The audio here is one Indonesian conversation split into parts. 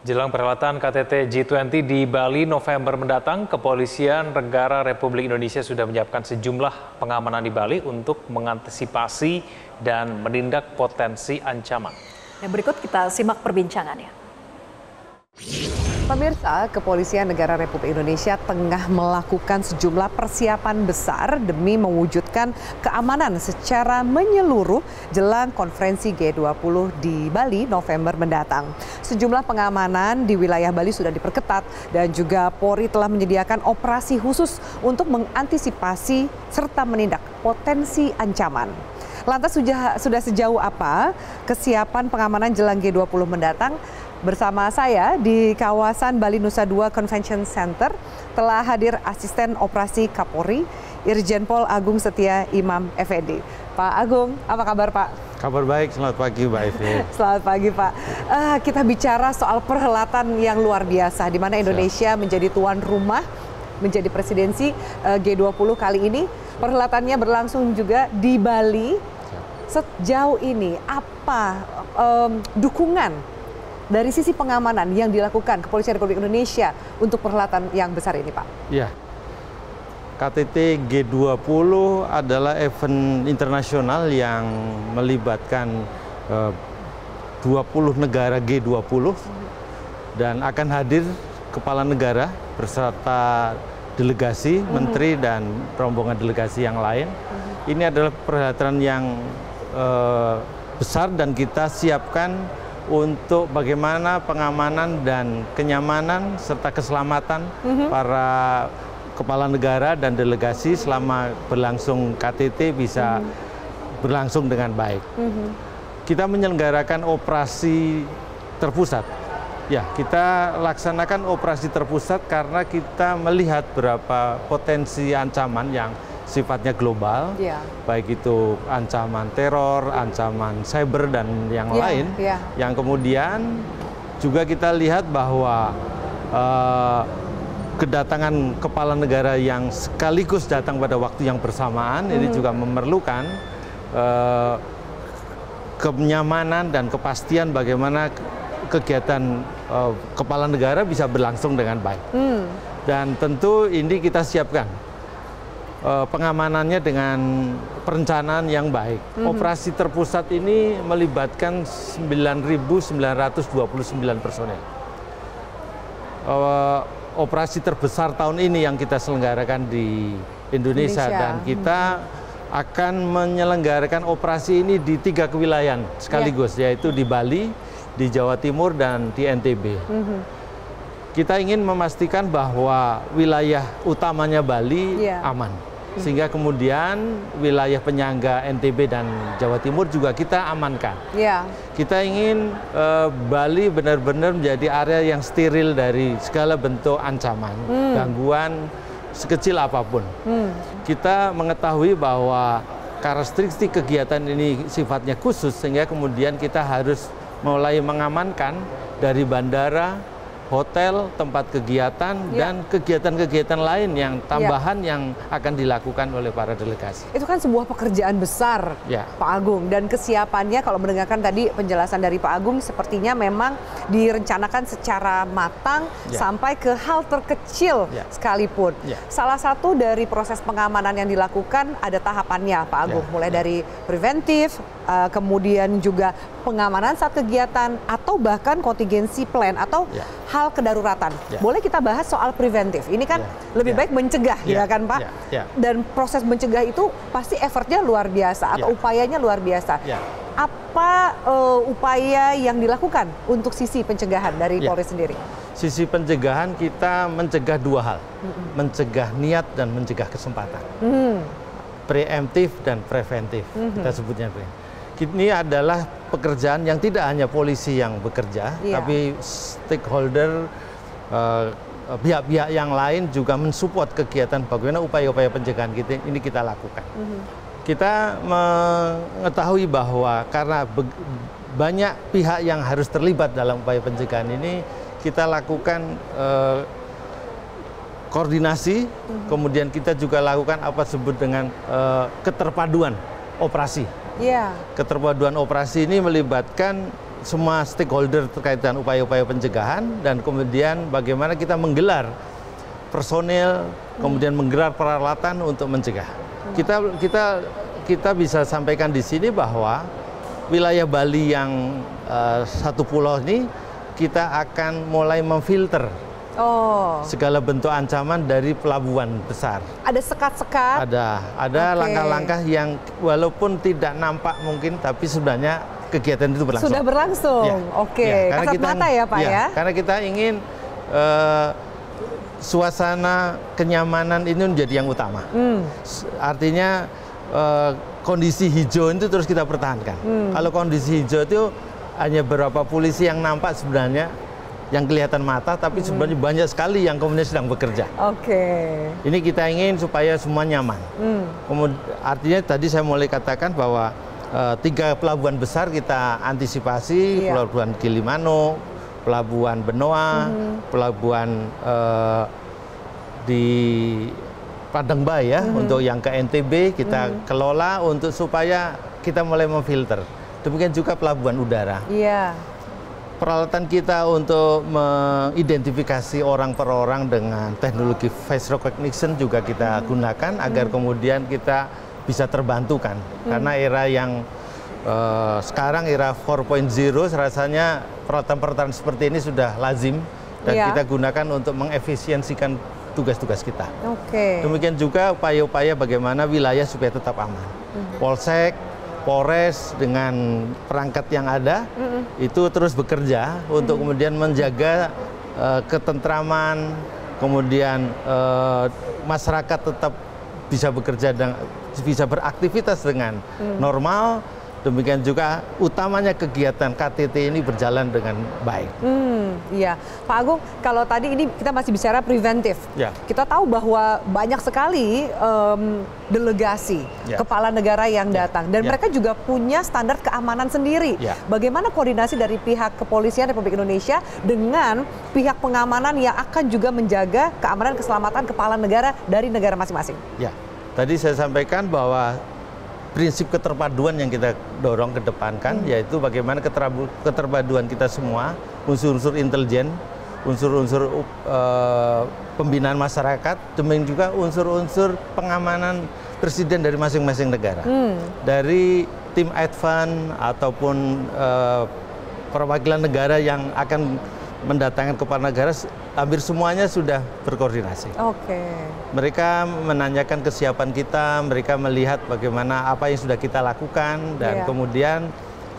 Jelang perhelatan KTT G20 di Bali November mendatang, Kepolisian Negara Republik Indonesia sudah menyiapkan sejumlah pengamanan di Bali untuk mengantisipasi dan menindak potensi ancaman. Dan berikut kita simak perbincangannya. Pemirsa, Kepolisian Negara Republik Indonesia tengah melakukan sejumlah persiapan besar demi mewujudkan keamanan secara menyeluruh jelang konferensi G20 di Bali November mendatang. Sejumlah pengamanan di wilayah Bali sudah diperketat dan juga Polri telah menyediakan operasi khusus untuk mengantisipasi serta menindak potensi ancaman. Lantas sudah sejauh apa kesiapan pengamanan jelang G20 mendatang? Bersama saya di kawasan Bali Nusa Dua Convention Center telah hadir Asisten Operasi Kapolri, Irjen Pol Agung Setia Imam Effendi. Pak Agung, apa kabar Pak? Kabar baik, selamat pagi Mbak Evi. Selamat pagi Pak. Kita bicara soal perhelatan yang luar biasa, di mana Indonesia menjadi tuan rumah, menjadi presidensi G20 kali ini. Perhelatannya berlangsung juga di Bali. Sejauh ini apa dukungan dari sisi pengamanan yang dilakukan Kepolisian Republik Indonesia untuk perhelatan yang besar ini, Pak? Ya, KTT G20 adalah event internasional yang melibatkan 20 negara G20 dan akan hadir kepala negara beserta delegasi, menteri dan rombongan delegasi yang lain. Ini adalah perhelatan yang besar dan kita siapkan untuk bagaimana pengamanan dan kenyamanan serta keselamatan para kepala negara dan delegasi selama berlangsung KTT bisa berlangsung dengan baik. Kita menyelenggarakan operasi terpusat. Ya, kita laksanakan operasi terpusat karena kita melihat berapa potensi ancaman yang sifatnya global, baik itu ancaman teror, ancaman cyber, dan yang lain. Yang kemudian juga kita lihat bahwa kedatangan kepala negara yang sekaligus datang pada waktu yang bersamaan, ini juga memerlukan kenyamanan dan kepastian bagaimana kegiatan kepala negara bisa berlangsung dengan baik. Dan tentu ini kita siapkan pengamanannya dengan perencanaan yang baik. Operasi terpusat ini melibatkan 9.929 personel. Operasi terbesar tahun ini yang kita selenggarakan di Indonesia. Dan kita akan menyelenggarakan operasi ini di 3 kewilayahan sekaligus, yaitu di Bali, di Jawa Timur, dan di NTB. Kita ingin memastikan bahwa wilayah utamanya Bali aman. Sehingga kemudian wilayah penyangga NTB dan Jawa Timur juga kita amankan. Kita ingin Bali benar-benar menjadi area yang steril dari segala bentuk ancaman, gangguan sekecil apapun. Kita mengetahui bahwa karakteristik kegiatan ini sifatnya khusus, sehingga kemudian kita harus mulai mengamankan dari bandara, hotel, tempat kegiatan, dan kegiatan-kegiatan lain yang tambahan yang akan dilakukan oleh para delegasi. Itu kan sebuah pekerjaan besar, Pak Agung. Dan kesiapannya, kalau mendengarkan tadi penjelasan dari Pak Agung, sepertinya memang direncanakan secara matang sampai ke hal terkecil sekalipun. Salah satu dari proses pengamanan yang dilakukan ada tahapannya, Pak Agung. Mulai dari preventif, kemudian juga pengamanan saat kegiatan, atau bahkan kontingensi plan atau hal kedaruratan. Boleh kita bahas soal preventif? Ini kan lebih baik mencegah, ya kan Pak? Dan proses mencegah itu pasti effortnya luar biasa atau upayanya luar biasa. Apa upaya yang dilakukan untuk sisi pencegahan dari Polri sendiri? Sisi pencegahan kita mencegah 2 hal, mencegah niat dan mencegah kesempatan. Preemptif dan preventif, kita sebutnya. Ini adalah pekerjaan yang tidak hanya polisi yang bekerja, tapi stakeholder, pihak-pihak yang lain juga mensupport kegiatan bagaimana upaya-upaya pencegahan ini kita lakukan. Kita mengetahui bahwa karena banyak pihak yang harus terlibat dalam upaya pencegahan ini, kita lakukan koordinasi, kemudian kita juga lakukan apa disebut dengan keterpaduan operasi. Keterpaduan operasi ini melibatkan semua stakeholder terkait dengan upaya-upaya pencegahan dan kemudian bagaimana kita menggelar personil, kemudian menggelar peralatan untuk mencegah. Kita bisa sampaikan di sini bahwa wilayah Bali yang satu pulau ini kita akan mulai memfilter segala bentuk ancaman dari pelabuhan besar. Ada sekat-sekat? Ada langkah-langkah yang walaupun tidak nampak mungkin, tapi sebenarnya kegiatan itu berlangsung. Sudah berlangsung, ya. oke. Ya, Kasat mata ya Pak ya? Karena kita ingin suasana kenyamanan ini menjadi yang utama. Artinya kondisi hijau itu terus kita pertahankan. Kalau kondisi hijau itu hanya beberapa polisi yang nampak sebenarnya, yang kelihatan mata, tapi sebenarnya banyak sekali yang kemudian sedang bekerja. Ini kita ingin supaya semua nyaman. Artinya tadi saya mulai katakan bahwa 3 pelabuhan besar kita antisipasi, Pelabuhan Gilimanuk, Pelabuhan Benoa, Pelabuhan di Padang Bayi ya, untuk yang ke NTB kita kelola untuk supaya kita mulai memfilter. Demikian juga pelabuhan udara. Peralatan kita untuk mengidentifikasi orang per orang dengan teknologi face recognition juga kita gunakan agar kemudian kita bisa terbantukan. Karena era yang sekarang era 4.0 rasanya peralatan-peralatan seperti ini sudah lazim dan kita gunakan untuk mengefisiensikan tugas-tugas kita. Demikian juga upaya-upaya bagaimana wilayah supaya tetap aman. Polsek, Polres dengan perangkat yang ada itu terus bekerja untuk kemudian menjaga ketentraman, kemudian masyarakat tetap bisa bekerja dan bisa beraktivitas dengan normal. Demikian juga utamanya kegiatan KTT ini berjalan dengan baik. Iya, Pak Agung, kalau tadi ini kita masih bicara preventif. Kita tahu bahwa banyak sekali delegasi kepala negara yang datang dan mereka juga punya standar keamanan sendiri. Bagaimana koordinasi dari pihak kepolisian Republik Indonesia dengan pihak pengamanan yang akan juga menjaga keamanan keselamatan kepala negara dari negara masing-masing? Tadi saya sampaikan bahwa prinsip keterpaduan yang kita dorong kedepankan yaitu bagaimana keterpaduan kita semua, unsur-unsur intelijen, unsur-unsur pembinaan masyarakat, demikian juga unsur-unsur pengamanan presiden dari masing-masing negara. Dari tim advance ataupun perwakilan negara yang akan mendatangkan kepala negara, hampir semuanya sudah berkoordinasi. Mereka menanyakan kesiapan kita, mereka melihat bagaimana apa yang sudah kita lakukan, dan kemudian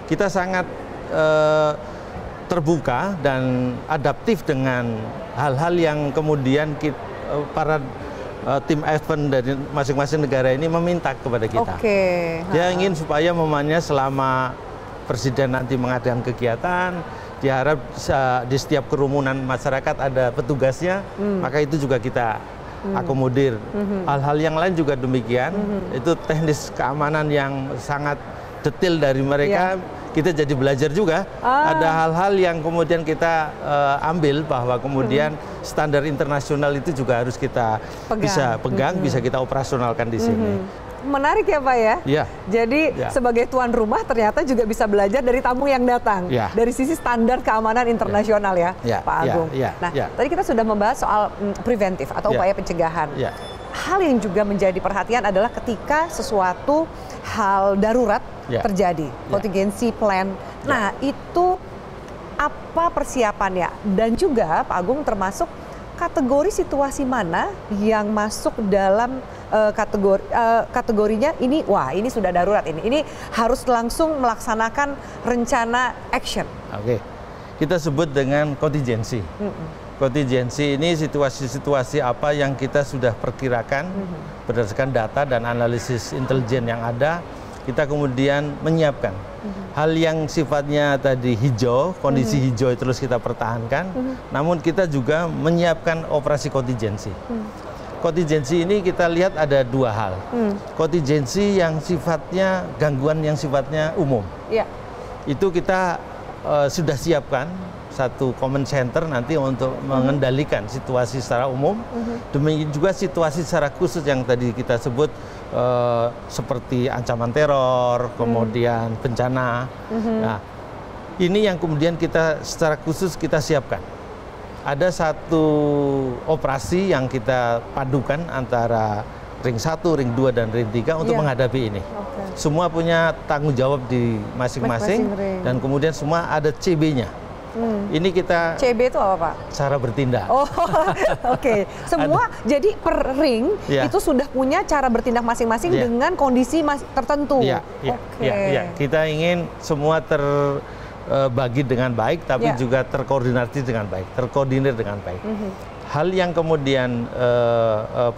kita sangat terbuka dan adaptif dengan hal-hal yang kemudian para tim advance dari masing-masing negara ini meminta kepada kita. Dia ingin supaya momennya selama presiden nanti mengadakan kegiatan, diharap di setiap kerumunan masyarakat ada petugasnya, maka itu juga kita akomodir. Hal-hal yang lain juga demikian, itu teknis keamanan yang sangat detail dari mereka, kita jadi belajar juga. Ada hal-hal yang kemudian kita ambil bahwa kemudian standar internasional itu juga harus kita bisa pegang, bisa kita operasionalkan di sini. Menarik ya Pak ya? Jadi sebagai tuan rumah ternyata juga bisa belajar dari tamu yang datang. Dari sisi standar keamanan internasional ya Pak Agung. Nah tadi kita sudah membahas soal preventif atau upaya pencegahan. Hal yang juga menjadi perhatian adalah ketika sesuatu hal darurat terjadi, contingency plan. Nah itu apa persiapannya? Dan juga Pak Agung termasuk kategori situasi mana yang masuk dalam kategorinya ini, wah ini sudah darurat, ini harus langsung melaksanakan rencana action. Kita sebut dengan kontingensi. Kontingensi ini situasi-situasi apa yang kita sudah perkirakan berdasarkan data dan analisis intelijen yang ada, kita kemudian menyiapkan. Hal yang sifatnya tadi hijau, kondisi hijau terus kita pertahankan, namun kita juga menyiapkan operasi kontingensi. Kontingensi ini kita lihat ada 2 hal. Kontingensi yang sifatnya gangguan yang sifatnya umum. Itu kita sudah siapkan satu command center nanti untuk mengendalikan situasi secara umum. Demikian juga situasi secara khusus yang tadi kita sebut seperti ancaman teror, kemudian bencana. Nah, Ini yang kemudian kita secara khusus kita siapkan. Ada satu operasi yang kita padukan antara ring 1, ring 2, dan ring 3 untuk menghadapi ini. Semua punya tanggung jawab di masing-masing dan kemudian semua ada CB-nya. Ini kita CB itu apa, Pak? Cara bertindak. Oh, oke. Semua jadi per ring itu sudah punya cara bertindak masing-masing dengan kondisi tertentu. Iya, kita ingin semua terbagi dengan baik, tapi juga terkoordinasi dengan baik, terkoordinir dengan baik. Hal yang kemudian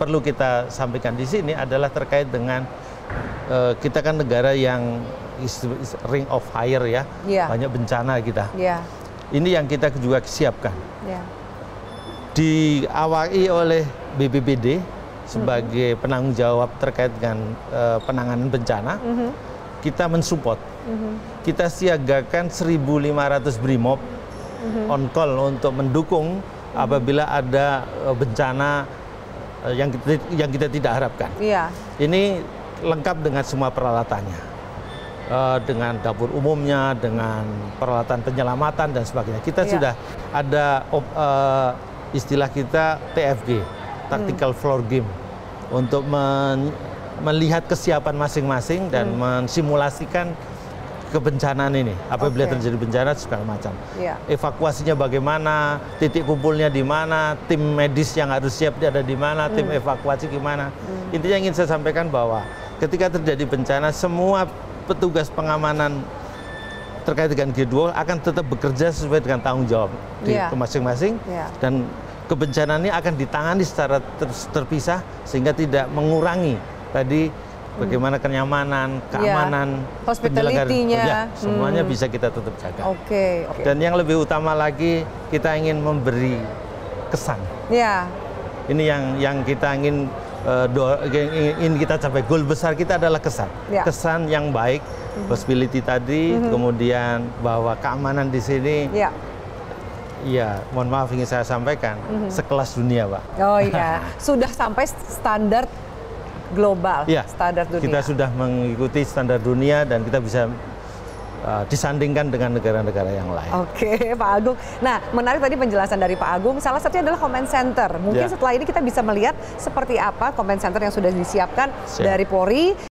perlu kita sampaikan di sini adalah terkait dengan kita kan negara yang ring of fire ya, banyak bencana kita. Ini yang kita juga siapkan. Diawali oleh BPBD sebagai penanggung jawab terkait dengan penanganan bencana, kita mensupport. Kita siagakan 1.500 brimob on call untuk mendukung apabila ada bencana yang kita tidak harapkan. Ini lengkap dengan semua peralatannya. Dengan dapur umumnya, dengan peralatan penyelamatan dan sebagainya. Kita sudah ada istilah kita TFG, Tactical Floor Game, untuk melihat kesiapan masing-masing dan mensimulasikan kebencanaan ini. Apabila terjadi bencana segala macam. Evakuasinya bagaimana, titik kumpulnya di mana, tim medis yang harus siap ada di mana, tim evakuasi gimana. Intinya ingin saya sampaikan bahwa ketika terjadi bencana, semua petugas pengamanan terkait dengan G20 akan tetap bekerja sesuai dengan tanggung jawab di masing-masing dan kebencanaan ini akan ditangani secara terpisah sehingga tidak mengurangi tadi bagaimana kenyamanan, keamanan, hospitality-nya, semuanya bisa kita tetap jaga. Dan yang lebih utama lagi kita ingin memberi kesan. Ini yang kita ingin kita capai. Goal besar kita adalah kesan. Kesan yang baik, possibility tadi, kemudian bahwa keamanan di sini, mohon maaf ingin saya sampaikan, sekelas dunia, Pak. Oh iya, sudah sampai standar global, standar dunia. Kita sudah mengikuti standar dunia dan kita bisa disandingkan dengan negara-negara yang lain. Oke, Pak Agung. Nah, menarik tadi penjelasan dari Pak Agung. Salah satunya adalah command center. Mungkin setelah ini kita bisa melihat seperti apa command center yang sudah disiapkan dari Polri.